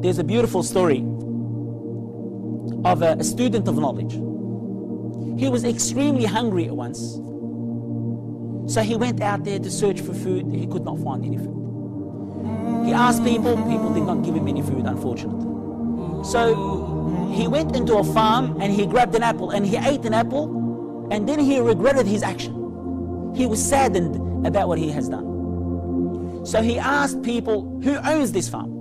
There's a beautiful story of a student of knowledge. He was extremely hungry at once. So he went out there to search for food. He could not find any food. He asked people did not give him any food, unfortunately. So he went into a farm and he grabbed an apple and he ate an apple, and then he regretted his action. He was saddened about what he has done. So he asked people, who owns this farm?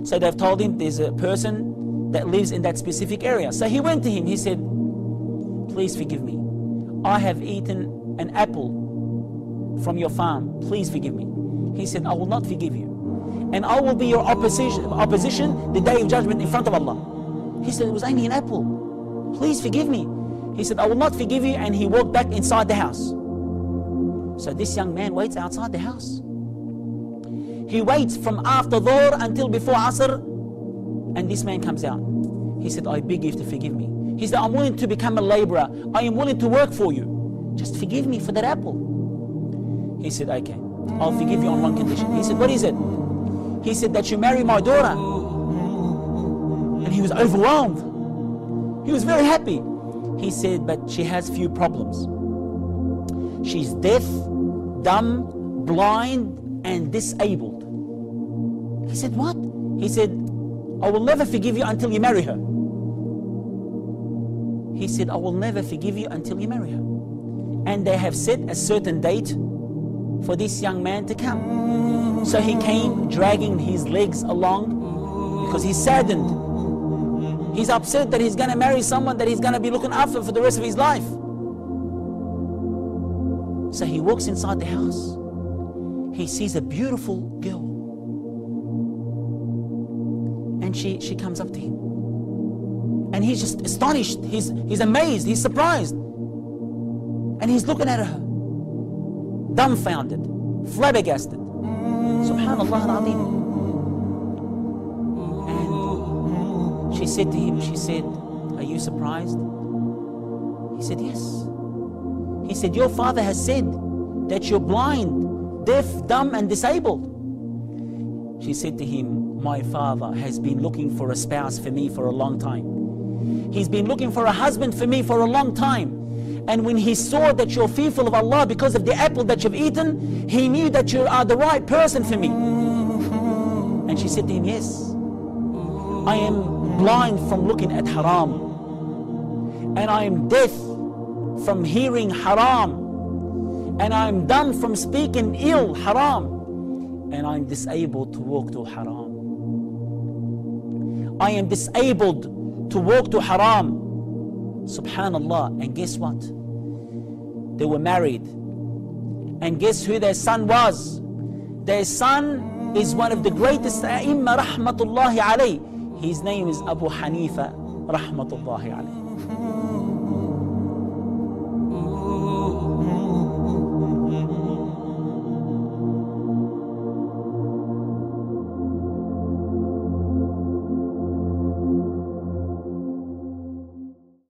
So they've told him there's a person that lives in that specific area. So he went to him, he said, please forgive me. I have eaten an apple from your farm. Please forgive me. He said, I will not forgive you. And I will be your opposition the day of judgment in front of Allah. He said, it was only an apple. Please forgive me. He said, I will not forgive you. And he walked back inside the house. So this young man waits outside the house. He waits from after Dhuhr until before Asr, and this man comes out. He said, I beg you to forgive me. He said, I'm willing to become a laborer. I am willing to work for you. Just forgive me for that apple. He said, okay, I'll forgive you on one condition. He said, what is it? He said, that you marry my daughter. And he was overwhelmed. He was very happy. He said, but she has few problems. She's deaf, dumb, blind, and disabled. He said, what? He said, I will never forgive you until you marry her. He said, I will never forgive you until you marry her. And they have set a certain date for this young man to come. So he came dragging his legs along because he's saddened. He's upset that he's going to marry someone that he's going to be looking after for the rest of his life. So he walks inside the house. He sees a beautiful girl. And she comes up to him. And he's just astonished. He's amazed. He's surprised. And he's looking at her, dumbfounded, flabbergasted. Subhanallah al-Azim. And she said to him, she said, are you surprised? He said, yes. He said, your father has said that you're blind, deaf, dumb, and disabled. She said to him, my father has been looking for a spouse for me for a long time. He's been looking for a husband for me for a long time. And when he saw that you're fearful of Allah because of the apple that you've eaten, he knew that you are the right person for me. And she said to him, yes, I am blind from looking at haram. And I am deaf from hearing haram. And I am dumb from speaking ill haram. And I am disabled to walk to haram. I am disabled to walk to haram. Subhanallah. And guess what? They were married. And guess who their son was? Their son is one of the greatest A'imma rahmatullahi alayh. His name is Abu Hanifa rahmatullahi alayh.